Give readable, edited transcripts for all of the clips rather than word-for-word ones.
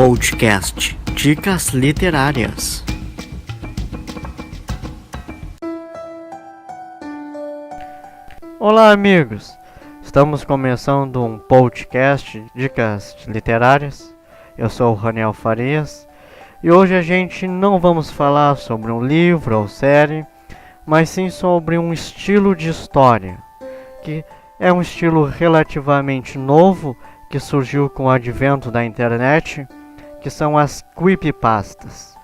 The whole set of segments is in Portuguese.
Podcast Dicas Literárias. Olá, amigos! Estamos começando um podcast Dicas Literárias. Eu sou o Raniel Farias e hoje a gente não vamos falar sobre um livro ou série, mas sim sobre um estilo de história, que é um estilo relativamente novo que surgiu com o advento da internet, que são as creepypastas.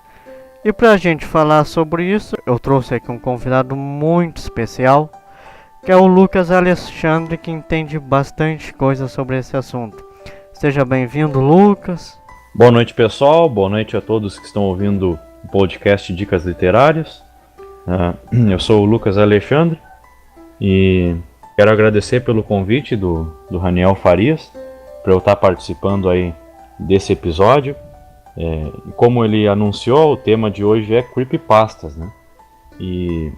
E para a gente falar sobre isso, eu trouxe aqui um convidado muito especial, que é o Lucas Alexandre, que entende bastante coisa sobre esse assunto. Seja bem-vindo, Lucas. Boa noite, pessoal. Boa noite a todos que estão ouvindo o podcast Dicas Literárias. Eu sou o Lucas Alexandre e quero agradecer pelo convite do Raniel Farias para eu estar participando aí desse episódio. Como ele anunciou, o tema de hoje é creepypastas, né? E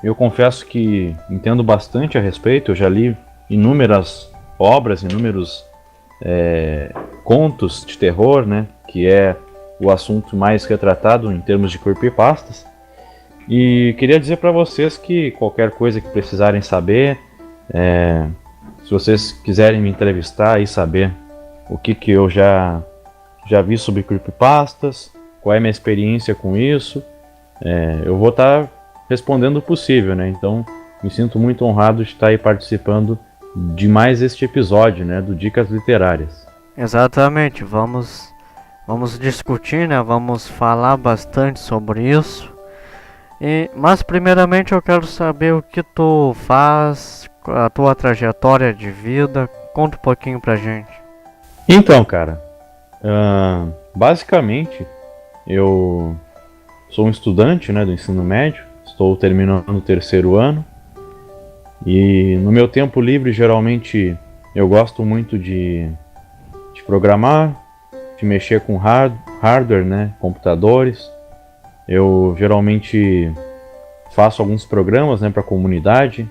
eu confesso que entendo bastante a respeito. Eu já li inúmeras obras, inúmeros contos de terror, né? Que é o assunto mais retratado em termos de creepypastas. E queria dizer para vocês que qualquer coisa que precisarem saber, se vocês quiserem me entrevistar e saber o que eu já vi sobre creepypastas, qual é a minha experiência com isso, eu vou estar respondendo o possível, né? Então me sinto muito honrado de estar aí participando de mais este episódio, né, do Dicas Literárias. Exatamente, vamos discutir, né? Vamos falar bastante sobre isso. Mas primeiramente eu quero saber o que tu faz, a tua trajetória de vida. Conta um pouquinho pra gente. Então, cara, basicamente eu sou um estudante, né, do ensino médio. Estou terminando o terceiro ano. E no meu tempo livre, geralmente, eu gosto muito de programar, de mexer com hardware, né, computadores. Eu geralmente faço alguns programas, né, para a comunidade,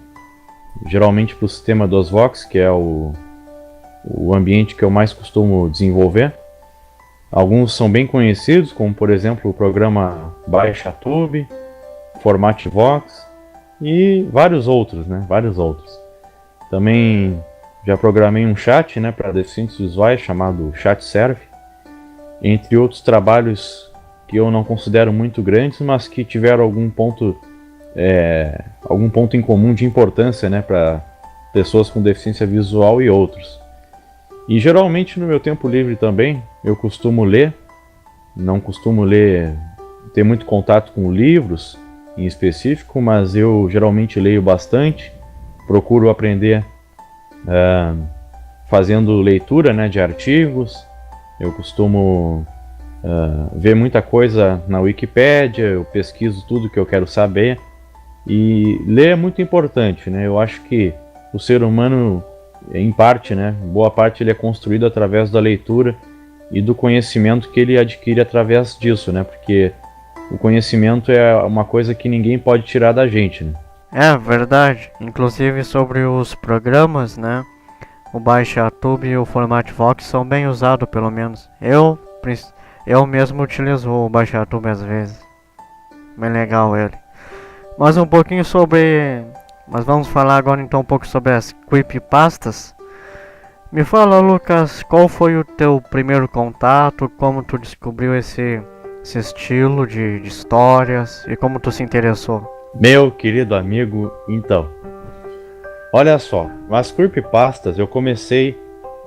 geralmente para o sistema DOSVox, que é o ambiente que eu mais costumo desenvolver. Alguns são bem conhecidos, como por exemplo o programa BaixaTube, FormatVox e vários outros, né? Vários outros. Também já programei um chat, né, para deficientes visuais chamado ChatServe, entre outros trabalhos que eu não considero muito grandes, mas que tiveram algum ponto em comum de importância, né, para pessoas com deficiência visual e outros. E geralmente no meu tempo livre também eu costumo ler, não costumo ter muito contato com livros em específico, mas eu geralmente leio bastante, procuro aprender fazendo leitura, né, de artigos. Eu costumo ver muita coisa na Wikipédia, eu pesquiso tudo que eu quero saber, e ler é muito importante, né? Eu acho que o ser humano, em parte, né, boa parte, ele é construído através da leitura e do conhecimento que ele adquire através disso, né? Porque o conhecimento é uma coisa que ninguém pode tirar da gente, né? É verdade, inclusive sobre os programas, né? O BaixaTube e o FormatVox são bem usados, pelo menos. Eu mesmo utilizo o BaixaTube às vezes. Bem legal ele. Mas vamos falar agora então um pouco sobre as creepypastas. Me fala, Lucas, qual foi o teu primeiro contato, como tu descobriu esse estilo de histórias e como tu se interessou? Meu querido amigo, então, olha só, as creepypastas eu comecei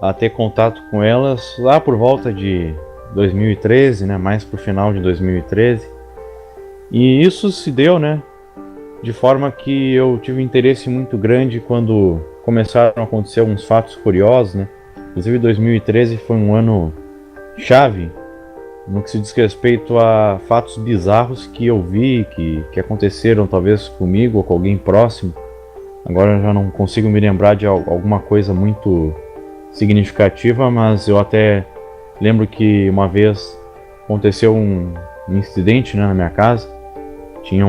a ter contato com elas lá por volta de 2013, né, mais pro final de 2013, e isso se deu, né, de forma que eu tive um interesse muito grande quando começaram a acontecer alguns fatos curiosos, né. Inclusive 2013 foi um ano chave no que se diz respeito a fatos bizarros que eu vi, que aconteceram talvez comigo ou com alguém próximo. Agora eu já não consigo me lembrar de alguma coisa muito significativa, mas eu até lembro que uma vez aconteceu um incidente, né, na minha casa. Tinha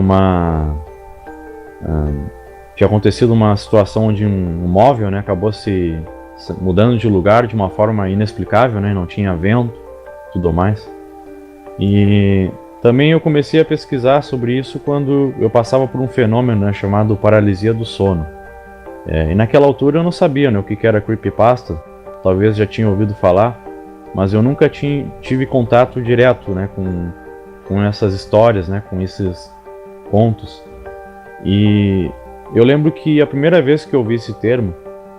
acontecido uma situação onde um móvel, né, acabou se mudando de lugar de uma forma inexplicável, né, não tinha vento. tudo mais. E também eu comecei a pesquisar sobre isso quando eu passava por um fenômeno, né, chamado paralisia do sono. E naquela altura eu não sabia, né, o que era creepypasta, talvez já tinha ouvido falar, mas eu nunca tive contato direto, né, com essas histórias, né, com esses contos. E eu lembro que a primeira vez que eu ouvi esse termo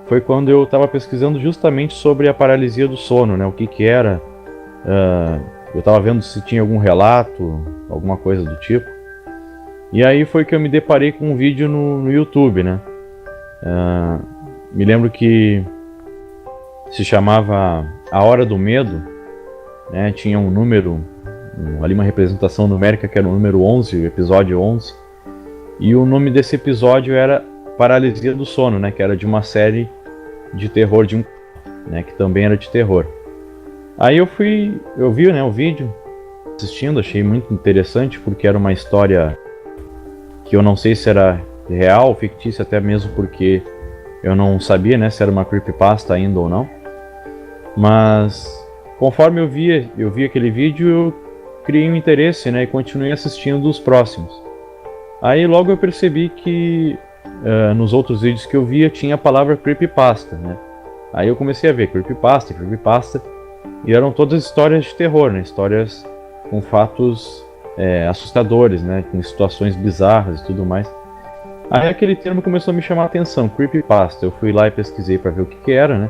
foi quando eu estava pesquisando justamente sobre a paralisia do sono, né, o que era. Eu estava vendo se tinha algum relato, alguma coisa do tipo. E aí foi que eu me deparei com um vídeo no YouTube, né. Me lembro que se chamava A Hora do Medo, né, tinha um número, ali uma representação numérica que era o número 11, o episódio 11. E o nome desse episódio era Paralisia do Sono, né, que era de uma série de terror né, que também era de terror. Aí eu vi, né, o vídeo, assistindo, achei muito interessante porque era uma história que eu não sei se era real, fictícia, até mesmo porque eu não sabia, né, se era uma creepypasta ainda ou não. Mas conforme eu vi aquele vídeo, eu criei um interesse, né, e continuei assistindo os próximos. Aí logo eu percebi que nos outros vídeos que eu via tinha a palavra creepypasta, né? Aí eu comecei a ver creepypasta, e eram todas histórias de terror, né? Histórias com fatos assustadores, né? Com situações bizarras e tudo mais. Aí aquele termo começou a me chamar a atenção, creepypasta. Eu fui lá e pesquisei para ver o que era, né?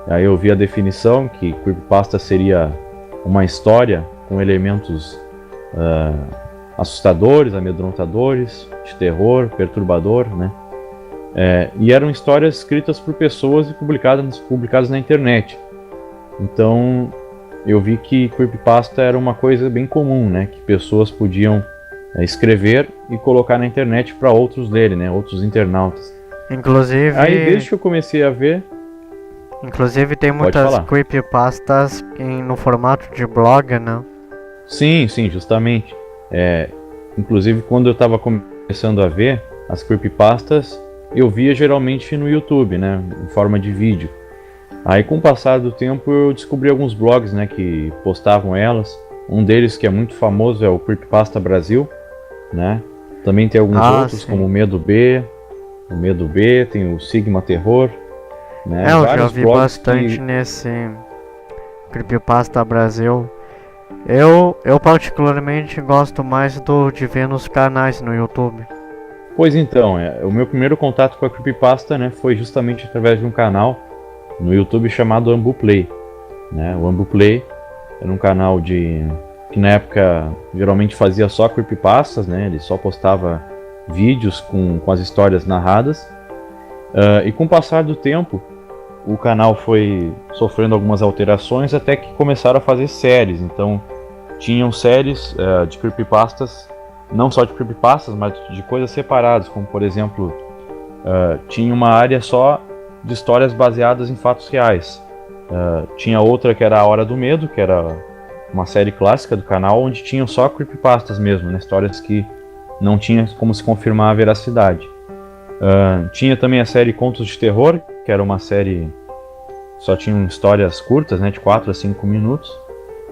Aí eu vi a definição, que creepypasta seria uma história com elementos assustadores, amedrontadores, de terror, perturbador, né? E eram histórias escritas por pessoas e publicadas na internet. Então eu vi que creepypasta era uma coisa bem comum, né? Que pessoas podiam escrever e colocar na internet para outros lerem, né? Outros internautas. Inclusive... Aí desde que eu comecei a ver... Inclusive tem muitas creepypastas no formato de blog, né? Sim, justamente. Inclusive quando eu estava começando a ver as creepypastas, eu via geralmente no YouTube, né, em forma de vídeo. Aí com o passar do tempo eu descobri alguns blogs, né, que postavam elas. Um deles que é muito famoso é o Creepypasta Brasil, né? Também tem alguns outros, sim, como o Medo B, tem o Sigma Terror, né? Eu já vi bastante nesse Creepypasta Brasil. Eu particularmente gosto mais de ver nos canais no YouTube. Pois então, o meu primeiro contato com a creepypasta, né, foi justamente através de um canal no YouTube chamado Ambuplay, né? O Ambuplay era um canal que na época geralmente fazia só creepypastas, né? Ele só postava vídeos com as histórias narradas. E com o passar do tempo, o canal foi sofrendo algumas alterações até que começaram a fazer séries. Então tinham séries de creepypastas, não só de creepypastas, mas de coisas separadas, como por exemplo, tinha uma área só de histórias baseadas em fatos reais. Tinha outra que era A Hora do Medo, que era uma série clássica do canal, onde tinham só creepypastas mesmo, né? Histórias que não tinha como se confirmar a veracidade. Tinha também a série Contos de Terror, que era uma série só tinham histórias curtas, né, de 4 a 5 minutos.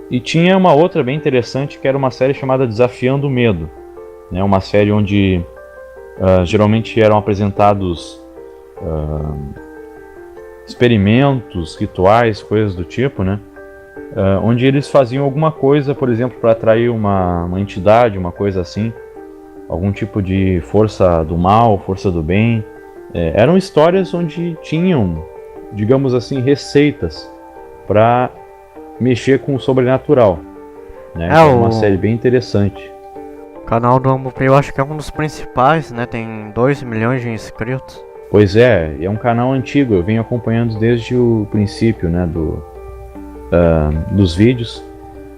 E tinha uma outra bem interessante, que era uma série chamada Desafiando o Medo, né? Uma série onde geralmente eram apresentados experimentos, rituais, coisas do tipo, né? Onde eles faziam alguma coisa, por exemplo, para atrair uma entidade, uma coisa assim, algum tipo de força do mal, força do bem. Eram histórias onde tinham, digamos assim, receitas para mexer com o sobrenatural, né? Então, é uma série bem interessante. O canal do Ambuplay eu acho que é um dos principais, né? Tem 2 milhões de inscritos. Pois é um canal antigo, eu venho acompanhando desde o princípio, né, dos vídeos,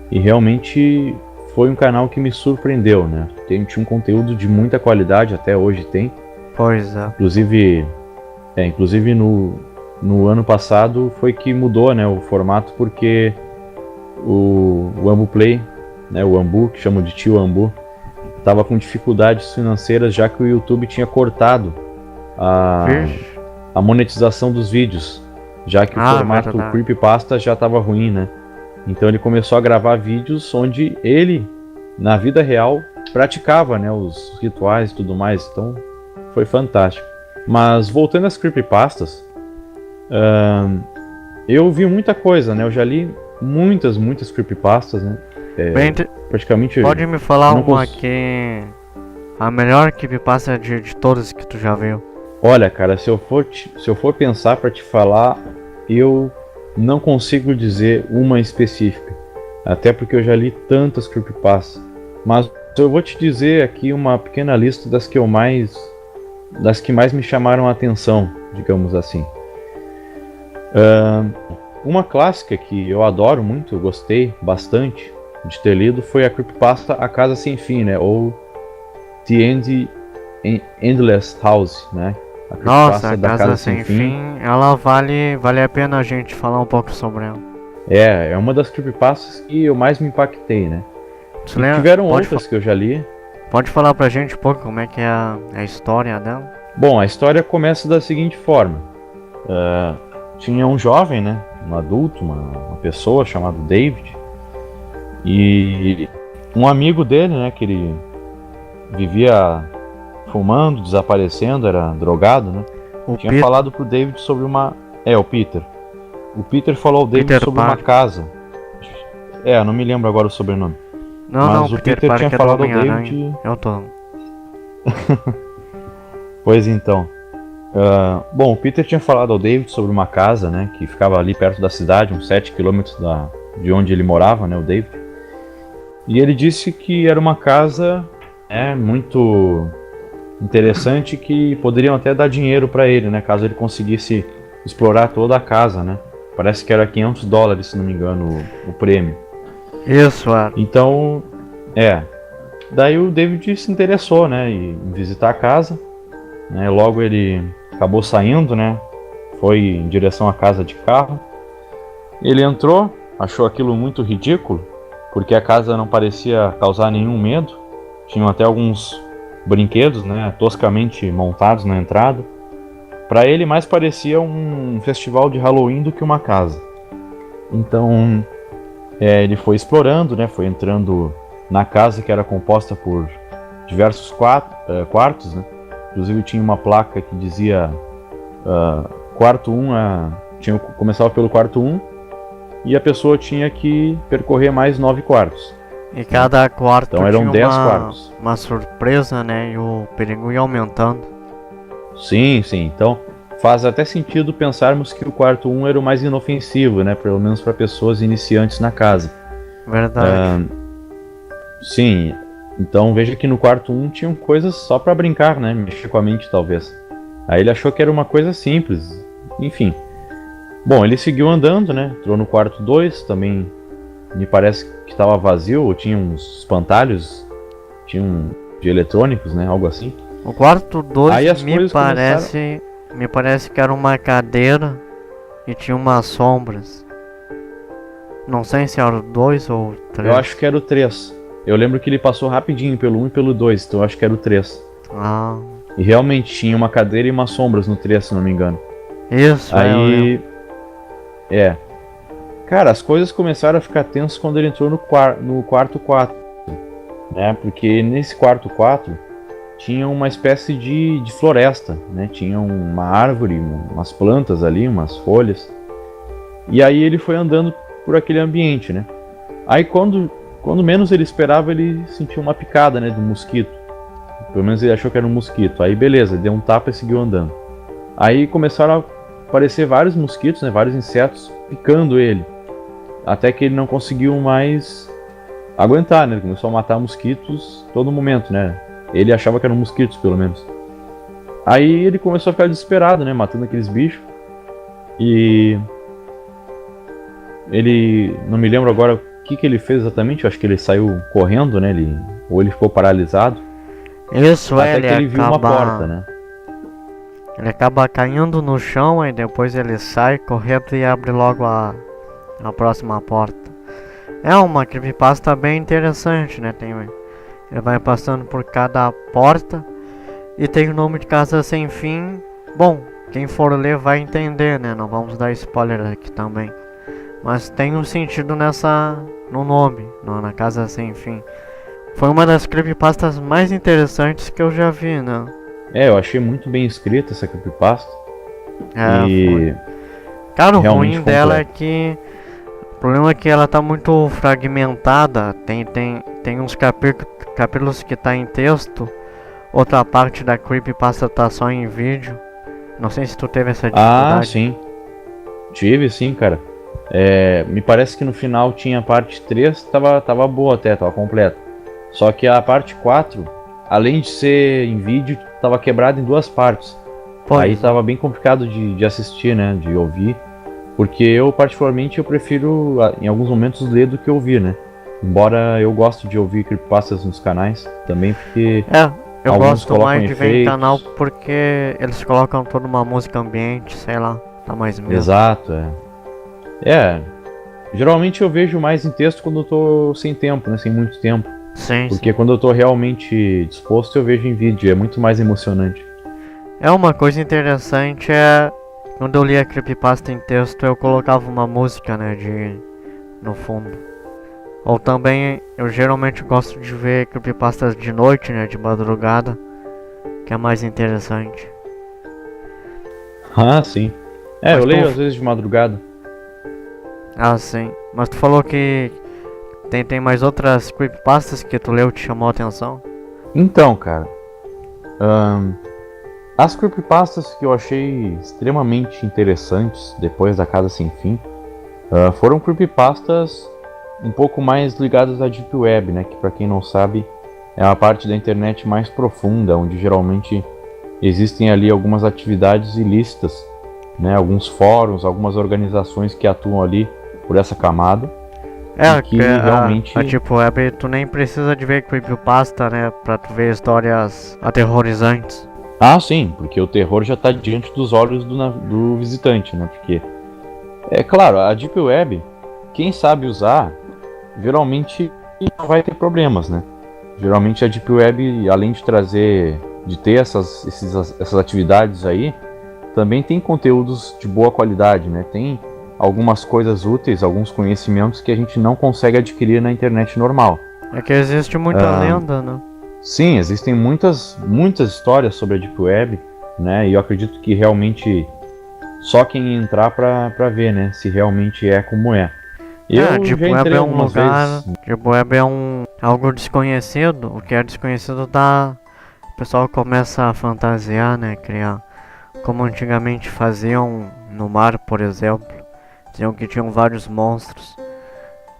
e realmente foi um canal que me surpreendeu, né? Tinha um conteúdo de muita qualidade, até hoje tem. Pois é. Inclusive no ano passado foi que mudou, né, o formato, porque o Ambuplay, né, o Ambu, que chamam de tio Ambu, estava com dificuldades financeiras, já que o YouTube tinha cortado a monetização dos vídeos, já que o formato creepypasta já estava ruim, né? Então ele começou a gravar vídeos onde ele, na vida real, praticava, né, os rituais e tudo mais. Então foi fantástico. Mas voltando às creepypastas, eu vi muita coisa, né? Eu já li muitas creepypastas, né? Praticamente. Pode me falar não uma que a melhor creepypasta de todas que tu já viu? Olha, cara, se eu for pensar pra te falar, eu não consigo dizer uma específica. Até porque eu já li tantas creepypastas. Mas eu vou te dizer aqui uma pequena lista das que mais me chamaram a atenção, digamos assim. Uma clássica que eu adoro muito, eu gostei bastante de ter lido, foi a creepypasta A Casa Sem Fim, né? Ou The Endless House, né? Nossa, a Casa Sem Fim, ela vale a pena a gente falar um pouco sobre ela. É uma das creepypastas que eu mais me impactei, né? Tiveram outras que eu já li. Pode falar pra gente um pouco como é que é a história dela? Bom, a história começa da seguinte forma. Tinha um jovem, né? Um adulto, uma pessoa chamado David. E um amigo dele, né? Que ele vivia fumando, desaparecendo, era drogado, né? Tinha falado pro David sobre o Peter. O Peter falou ao David sobre uma casa. Não me lembro agora o sobrenome. Mas o Peter tinha falado ao David. Eu tô. Pois então. Bom, o Peter tinha falado ao David sobre uma casa, né? Que ficava ali perto da cidade, uns 7 km de onde ele morava, né? O David. E ele disse que era uma casa muito interessante, que poderiam até dar dinheiro para ele, né? Caso ele conseguisse explorar toda a casa, né? Parece que era $500, se não me engano, o prêmio. Isso, Então, daí o David se interessou, né, em visitar a casa, né? Logo ele acabou saindo, né? Foi em direção à casa de carro. Ele entrou, achou aquilo muito ridículo, porque a casa não parecia causar nenhum medo. Tinham até alguns brinquedos, né, toscamente montados na entrada. Para ele mais parecia um festival de Halloween do que uma casa. Então ele foi explorando, né, foi entrando na casa, que era composta por diversos quartos, né. Inclusive tinha uma placa que dizia quarto 1, começava pelo quarto 1 e a pessoa tinha que percorrer mais 9 quartos. E cada quarto então eram 10 quartos. Uma surpresa, né, e o perigo ia aumentando. Sim. Então faz até sentido pensarmos que o quarto 1 era o mais inofensivo, né? Pelo menos para pessoas iniciantes na casa. Verdade. Sim. Então veja que no quarto 1 tinham coisas só para brincar, né? Mexer com a mente, talvez. Aí ele achou que era uma coisa simples. Enfim. Bom, ele seguiu andando, né? Entrou no quarto 2, também me parece que estava vazio, ou tinha uns espantalhos, de eletrônicos, né? Algo assim. O quarto 2 me parece que era uma cadeira e tinha umas sombras. Não sei se era o 2 ou o 3. Eu acho que era o 3. Eu lembro que ele passou rapidinho pelo 1 e pelo 2, então eu acho que era o 3. E realmente tinha uma cadeira e umas sombras no 3, se não me engano. Isso, aí. Cara, as coisas começaram a ficar tensas quando ele entrou no quarto 4. Né? Porque nesse quarto 4 tinha uma espécie de floresta, né? Tinha uma árvore, umas plantas ali, umas folhas. E aí ele foi andando por aquele ambiente, né? Aí quando menos ele esperava, ele sentiu uma picada, né, de um mosquito. Pelo menos ele achou que era um mosquito. Aí beleza, deu um tapa e seguiu andando. Aí começaram a aparecer vários mosquitos, né, vários insetos picando ele. Até que ele não conseguiu mais aguentar, né? Ele começou a matar mosquitos todo momento, né? Ele achava que eram mosquitos, pelo menos. Aí ele começou a ficar desesperado, né? Matando aqueles bichos. E ele... não me lembro agora o que ele fez exatamente. Eu acho que ele saiu correndo, né? Ou ele ficou paralisado. Isso, até que ele viu uma porta, né? Ele acaba caindo no chão e depois ele sai correndo e abre logo a próxima porta. É uma creepypasta bem interessante, né? Ele vai passando por cada porta e tem o nome de Casa Sem Fim. Bom, quem for ler vai entender, né? Não vamos dar spoiler aqui também. mas tem um sentido no nome, na Casa Sem Fim. Foi uma das creepypastas mais interessantes que eu já vi, né? Eu achei muito bem escrita essa creepypasta. Foi. Cara, o ruim completa. dela é que... O problema é que ela tá muito fragmentada. Tem uns capítulos que tá em texto. Outra parte da creepypasta tá só em vídeo. Não sei se tu teve essa dificuldade. Ah, sim. Tive sim, cara. Me parece que no final tinha a parte 3, tava boa até, tava completa. Só que a parte 4, além de ser em vídeo, tava quebrada em 2 partes. Pois. Aí tava bem complicado de assistir, né, de ouvir. Porque eu, particularmente, eu prefiro, em alguns momentos, ler do que ouvir, né. Embora eu goste de ouvir creepypastas nos canais também, porque... Eu alguns gosto mais de ver em efeitos. canal porque eles colocam toda uma música ambiente, sei lá, tá mais mesmo. Exato, geralmente eu vejo mais em texto quando eu tô sem tempo, né, sem muito tempo. Sim, Porque quando eu tô realmente disposto, eu vejo em vídeo, é muito mais emocionante. Uma coisa interessante quando eu lia creepypasta em texto, eu colocava uma música, né, no fundo. Ou também, eu geralmente gosto de ver creepypastas de noite, né, de madrugada, que é mais interessante. Ah, sim. Mas eu leio tu- às vezes de madrugada. Ah, sim. Mas tu falou que tem mais outras creepypastas que tu leu e te chamou a atenção? Então, cara, as creepypastas que eu achei extremamente interessantes depois da Casa Sem Fim foram creepypastas um pouco mais ligadas à Deep Web, né? Que pra quem não sabe é uma parte da internet mais profunda, onde geralmente existem ali algumas atividades ilícitas, né? Alguns fóruns, algumas organizações que atuam ali por essa camada. E que realmente... a Deep Web tu nem precisa de ver creepypasta, né, pra tu ver histórias aterrorizantes. Ah, sim, porque o terror já está diante dos olhos do visitante, né? Porque, é claro, a Deep Web, quem sabe usar, geralmente não vai ter problemas, né? Geralmente a Deep Web, além de ter essas atividades aí, também tem conteúdos de boa qualidade, né? Tem algumas coisas úteis, alguns conhecimentos que a gente não consegue adquirir na internet normal. É que existe muita lenda, né? Sim, existem muitas histórias sobre a Deep Web, né? E eu acredito que realmente só quem entrar pra ver, né? Se realmente é como é. A Deep já Web entrei é um algumas lugar. vezes. Deep Web é algo desconhecido. O que é desconhecido o pessoal começa a fantasiar, né? Criar. Como antigamente faziam no mar, por exemplo. Diziam que tinham vários monstros.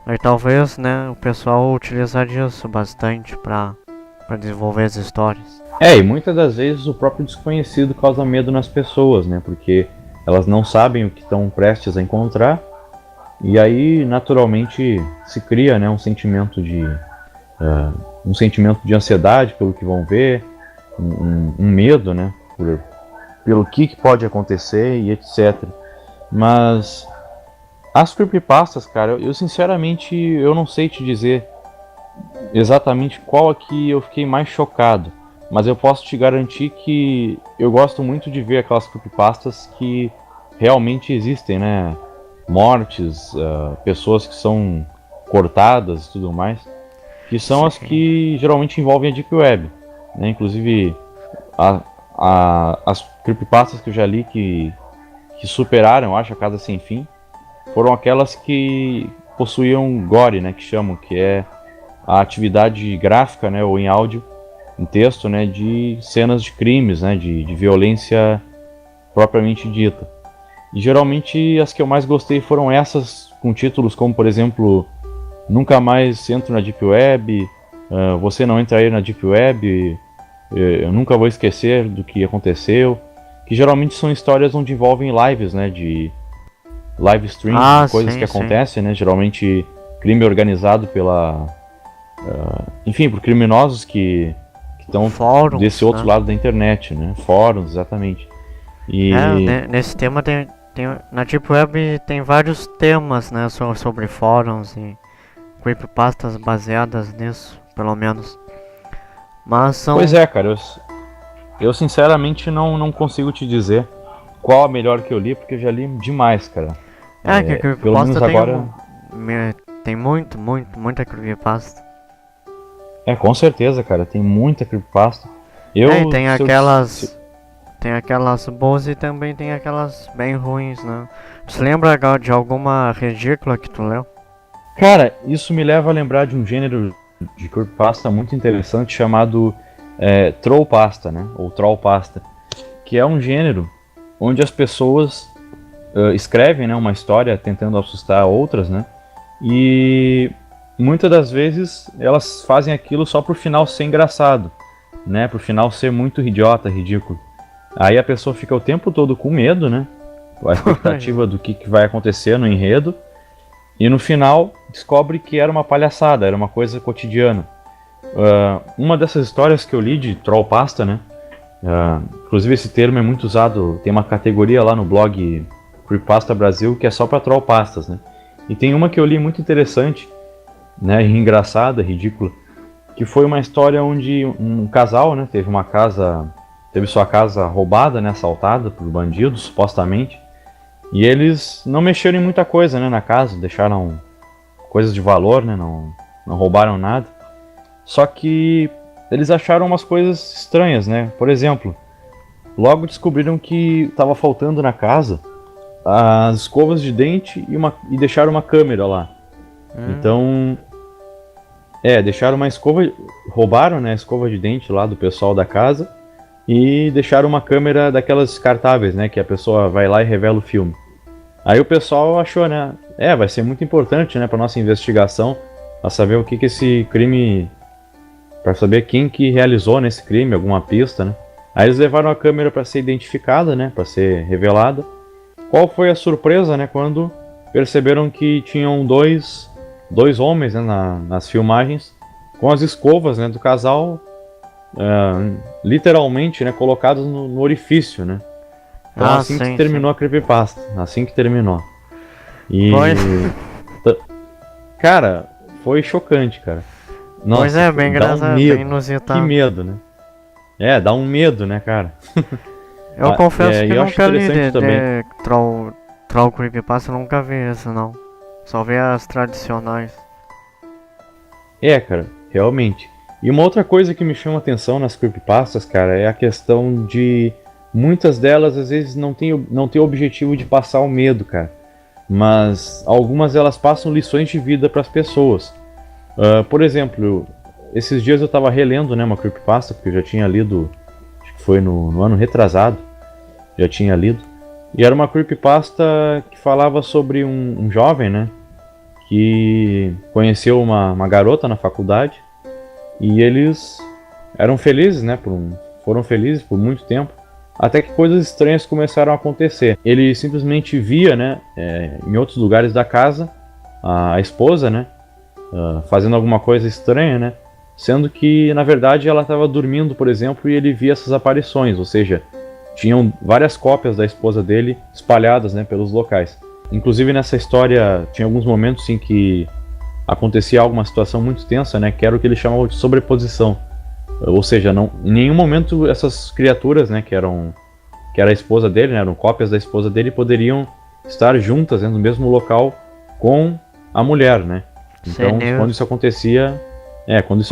Aí talvez, né, o pessoal utilizar disso bastante pra desenvolver as histórias. E muitas das vezes o próprio desconhecido causa medo nas pessoas, né? Porque elas não sabem o que estão prestes a encontrar. E aí, naturalmente, se cria, né, um sentimento de ansiedade pelo que vão ver, um medo, né, pelo que pode acontecer e etc. Mas as creepypastas, cara, eu sinceramente eu não sei te dizer exatamente qual aqui eu fiquei mais chocado, mas eu posso te garantir que eu gosto muito de ver aquelas creepypastas que realmente existem, né? Mortes, pessoas que são cortadas e tudo mais, que são as que geralmente envolvem a Deep Web, né? Inclusive as creepypastas que eu já li que superaram, eu acho, a Casa Sem Fim, foram aquelas que possuíam gore, né? Que chamam, que é a atividade gráfica, né? Ou em áudio, em texto, né? De cenas de crimes, né? De violência propriamente dita. E geralmente as que eu mais gostei foram essas com títulos como, por exemplo, Nunca Mais Entro na Deep Web, Você Não Entra Aí na Deep Web, Eu Nunca Vou Esquecer do que Aconteceu, que geralmente são histórias onde envolvem lives, né, de live stream, de coisas que acontecem, né, geralmente crime organizado por criminosos que estão desse outro lado da internet, né, fóruns, exatamente. E nesse tema na Deep Web tem vários temas, né, sobre fóruns e creepypastas baseadas nisso, pelo menos. Mas são... Pois é, cara, eu sinceramente não consigo te dizer qual a melhor que eu li, porque eu já li demais, cara. É, que Pelo menos creepypasta tem, agora. tem muita creepypasta. Com certeza, cara, tem muita creepypasta. É, e tem Se eu- se- tem aquelas boas e também tem aquelas bem ruins, né? Você lembra agora de alguma ridícula que tu leu? Cara, isso me leva a lembrar de um gênero de creepypasta muito interessante chamado trollpasta, né? Ou trollpasta, que é um gênero onde as pessoas escrevem, né, uma história tentando assustar outras, né? E muitas das vezes elas fazem aquilo só pro final ser engraçado, né? Pro final ser muito idiota, ridículo. Aí a pessoa fica o tempo todo com medo, né? A expectativa do que vai acontecer no enredo. E no final descobre que era uma palhaçada, era uma coisa cotidiana. Uma dessas histórias que eu li de trollpasta, né? Inclusive esse termo é muito usado, tem uma categoria lá no blog Creepypasta Brasil que é só para trollpastas, né? E tem uma que eu li muito interessante, né? Engraçada, ridícula, que foi uma história onde um casal, né? Teve sua casa roubada, né? Assaltada por bandidos, supostamente. E eles não mexeram em muita coisa, né, na casa, deixaram coisas de valor, né, não roubaram nada. Só que eles acharam umas coisas estranhas, né? Por exemplo, logo descobriram que estava faltando na casa as escovas de dente e deixaram uma câmera lá. Então, deixaram uma escova, roubaram, né, a escova de dente lá do pessoal da casa. E deixaram uma câmera daquelas descartáveis, né? Que a pessoa vai lá e revela o filme. Aí o pessoal achou, né? Vai ser muito importante, né? Pra nossa investigação. Pra saber o que esse crime... Pra saber quem que realizou nesse crime, alguma pista, né? Aí eles levaram a câmera pra ser identificada, né? Pra ser revelada. Qual foi a surpresa, né? Quando perceberam que tinham dois homens, né, nas filmagens. Com as escovas, né, do casal... literalmente, né, colocados no orifício, né? Então assim que terminou a creepypasta, assim que terminou. E cara, foi chocante, cara. Nossa, pois é, bem engraçado, bem inusitado. Que medo, né? Dá um medo, né, cara? Eu confesso que eu nunca li também. Troll Creepypasta, eu nunca vi esse não. Só vi as tradicionais. Cara, realmente. E uma outra coisa que me chama atenção nas creepypastas, cara, é a questão de muitas delas às vezes não tem o objetivo de passar o medo, cara. Mas algumas elas passam lições de vida para as pessoas. Por exemplo, esses dias eu tava relendo, né, uma creepypasta, porque eu já tinha lido, acho que foi no ano retrasado, já tinha lido. E era uma creepypasta que falava sobre um jovem, né, que conheceu uma garota na faculdade. E eles eram felizes, né? Foram felizes por muito tempo. Até que coisas estranhas começaram a acontecer. Ele simplesmente via, né? Em outros lugares da casa, a esposa, né? Fazendo alguma coisa estranha, né? Sendo que, na verdade, ela estava dormindo, por exemplo, e ele via essas aparições. Ou seja, tinham várias cópias da esposa dele espalhadas, né? Pelos locais. Inclusive, nessa história, tinha alguns momentos em que acontecia alguma situação muito tensa, né, que era o que ele chamava de sobreposição. Ou seja, em nenhum momento essas criaturas, né, que era a esposa dele, né, eram cópias da esposa dele, poderiam estar juntas, né, no mesmo local com a mulher, né? Então, quando isso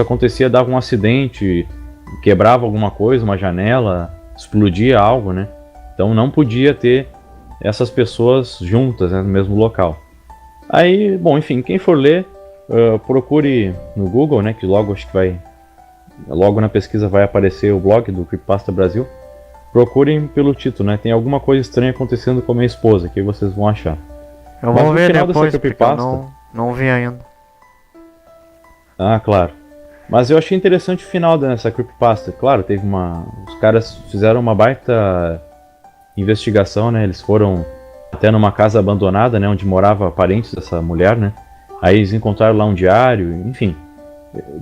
acontecia, dava um acidente, quebrava alguma coisa, uma janela, explodia algo, né? Então não podia ter essas pessoas juntas, né, no mesmo local. Aí, bom, enfim, quem for ler, procure no Google, né, que logo acho que logo na pesquisa vai aparecer o blog do Creepypasta Brasil. Procurem pelo título, né, tem alguma coisa estranha acontecendo com a minha esposa, que aí vocês vão achar. Eu vou ver depois, porque eu não vi ainda. Ah, claro. Mas eu achei interessante o final dessa Creepypasta. Claro, os caras fizeram uma baita investigação, né, eles foram até numa casa abandonada, né, onde morava parentes dessa mulher, né. Aí eles encontraram lá um diário, enfim.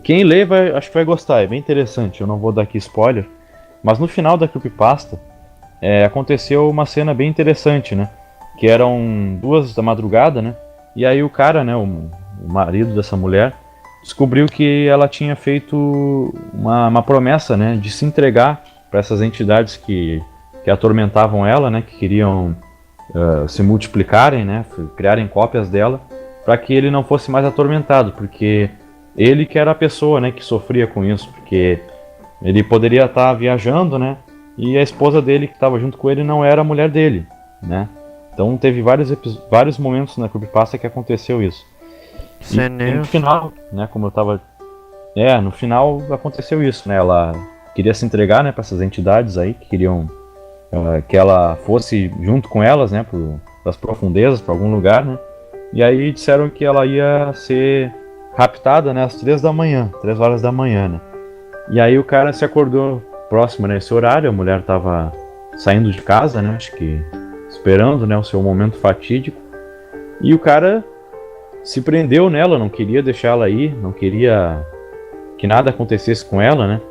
Quem lê acho que vai gostar, é bem interessante, eu não vou dar aqui spoiler. Mas no final da creepypasta, aconteceu uma cena bem interessante, né? Que eram 2 da madrugada, né? E aí o cara, né, o marido dessa mulher, descobriu que ela tinha feito uma promessa, né, de se entregar para essas entidades que atormentavam ela, né? Que queriam se multiplicarem, né, criarem cópias dela, para que ele não fosse mais atormentado, porque ele que era a pessoa, né, que sofria com isso, porque ele poderia estar viajando, né, e a esposa dele que estava junto com ele não era a mulher dele, né. Então teve vários momentos na creepypasta que aconteceu isso. E no final, né, como eu tava... no final aconteceu isso, né, ela queria se entregar, né, para essas entidades aí, que queriam que ela fosse junto com elas, né, das profundezas, para algum lugar, né. E aí disseram que ela ia ser raptada, né, às 3 horas da manhã, né. E aí o cara se acordou próximo nesse horário, a mulher tava saindo de casa, né, acho que esperando, né, o seu momento fatídico. E o cara se prendeu nela, não queria deixar ela ir, não queria que nada acontecesse com ela, né.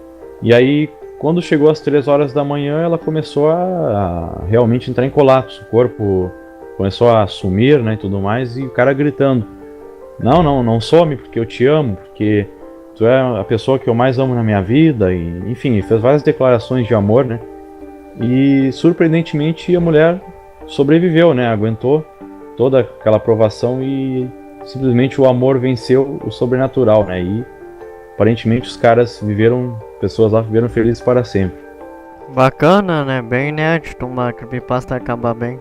E aí, quando chegou às 3 horas da manhã, ela começou a realmente entrar em colapso. O corpo começou a sumir, né, e tudo mais, e o cara gritando: não some, porque eu te amo, porque tu é a pessoa que eu mais amo na minha vida, e enfim, fez várias declarações de amor, né. E surpreendentemente a mulher sobreviveu, né, aguentou toda aquela provação e simplesmente o amor venceu o sobrenatural, né, e aparentemente os caras pessoas lá viveram felizes para sempre. Bacana, né? Bem inédito uma creepypasta acabar bem.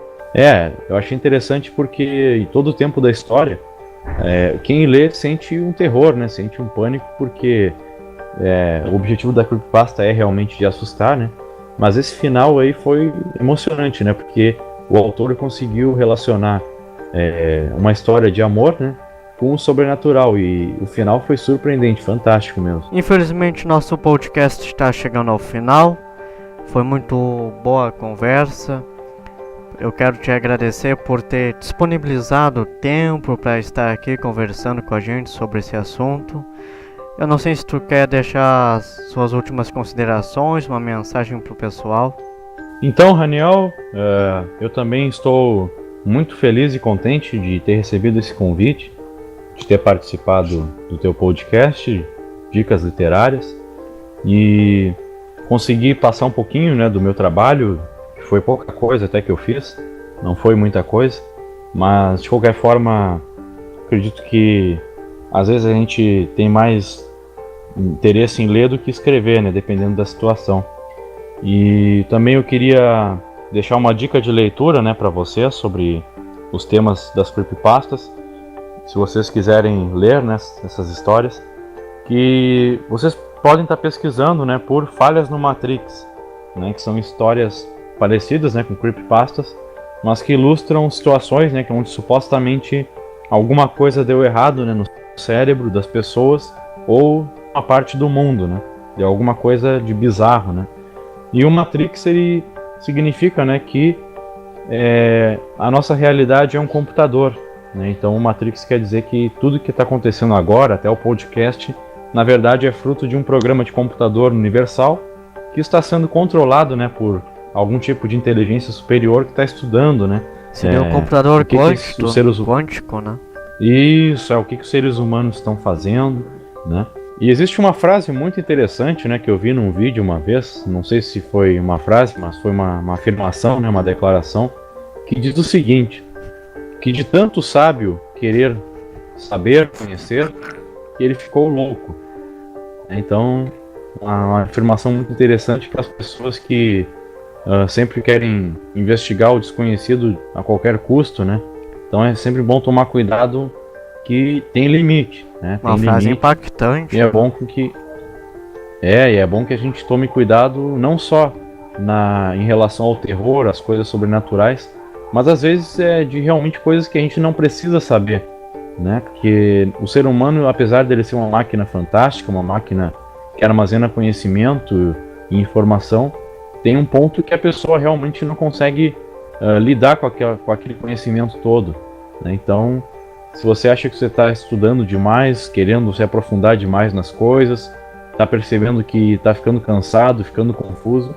Eu achei interessante porque em todo o tempo da história, quem lê sente um terror, né? Sente um pânico, porque o objetivo da creepypasta é realmente de assustar, né? Mas esse final aí foi emocionante, né? Porque o autor conseguiu relacionar uma história de amor, né, com o sobrenatural, e o final foi surpreendente, fantástico mesmo. Infelizmente nosso podcast está chegando ao final. Foi muito boa a conversa. Eu quero te agradecer por ter disponibilizado tempo para estar aqui conversando com a gente sobre esse assunto. Eu não sei se tu quer deixar as suas últimas considerações, uma mensagem para o pessoal. Então, Raniel, eu também estou muito feliz e contente de ter recebido esse convite, de ter participado do teu podcast, Dicas Literárias, e conseguir passar um pouquinho, né, do meu trabalho, que foi pouca coisa até que eu fiz, não foi muita coisa, mas de qualquer forma, acredito que às vezes a gente tem mais interesse em ler do que escrever, né, dependendo da situação. E também eu queria deixar uma dica de leitura, né, para vocês sobre os temas das creepypastas. Se vocês quiserem ler, né, essas histórias, que vocês podem estar pesquisando, né, por falhas no Matrix, né, que são histórias parecidas, né, com creepypastas, mas que ilustram situações, né, onde supostamente alguma coisa deu errado, né, no cérebro das pessoas ou uma parte do mundo, né, de alguma coisa de bizarro, né. E o Matrix, ele significa, né, que a nossa realidade é um computador, né? Então o Matrix quer dizer que tudo que está acontecendo agora, até o podcast, na verdade é fruto de um programa de computador universal que está sendo controlado, né, por algum tipo de inteligência superior que está estudando, né? Seria um computador quântico, né? Isso, o que os seres humanos estão fazendo, né? E existe uma frase muito interessante, né, que eu vi num vídeo uma vez, não sei se foi uma frase, mas foi uma afirmação, né, uma declaração, que diz o seguinte: que de tanto sábio querer saber, conhecer, que ele ficou louco. Então, uma afirmação muito interessante para as pessoas que sempre querem investigar o desconhecido a qualquer custo, né? Então é sempre bom tomar cuidado, que tem limite, né? Uma frase impactante. E é bom que a gente tome cuidado não só em relação ao terror, às coisas sobrenaturais, mas às vezes de realmente coisas que a gente não precisa saber, né? Porque o ser humano, apesar dele ser uma máquina fantástica, uma máquina que armazena conhecimento e informação, tem um ponto que a pessoa realmente não consegue lidar com aquele conhecimento todo, né? Então, se você acha que você está estudando demais, querendo se aprofundar demais nas coisas, está percebendo que está ficando cansado, ficando confuso,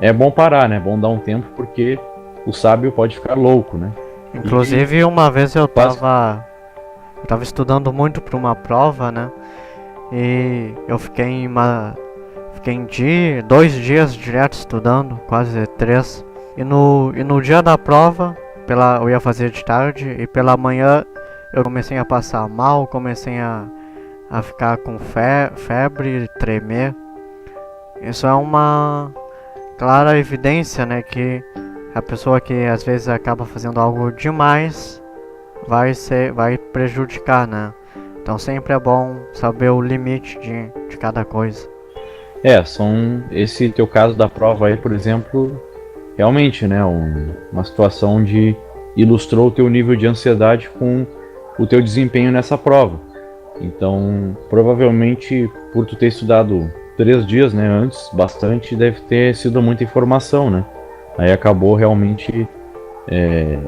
é bom parar, né? É bom dar um tempo, porque o sábio pode ficar louco, né? Inclusive, uma vez eu tava estudando muito para uma prova, né? E eu fiquei 2 dias direto estudando, quase 3. E no dia da prova, eu ia fazer de tarde e pela manhã eu comecei a passar mal, comecei a ficar com febre, tremer. Isso é uma clara evidência, né, que a pessoa que às vezes acaba fazendo algo demais vai prejudicar, né? Então sempre é bom saber o limite de cada coisa. Esse teu caso da prova aí, por exemplo, realmente, né, uma situação onde ilustrou o teu nível de ansiedade com o teu desempenho nessa prova. Então, provavelmente, por tu ter estudado 3 dias, né, antes, bastante, deve ter sido muita informação, né? Aí acabou realmente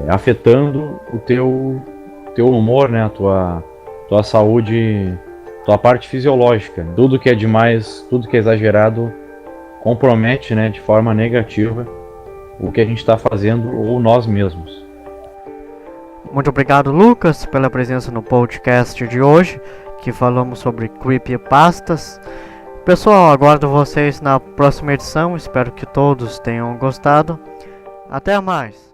afetando o teu humor, né, a tua saúde, tua parte fisiológica. Tudo que é demais, tudo que é exagerado compromete, né, de forma negativa o que a gente está fazendo ou nós mesmos. Muito obrigado, Lucas, pela presença no podcast de hoje, que falamos sobre creepypastas. Pessoal, aguardo vocês na próxima edição, espero que todos tenham gostado. Até mais!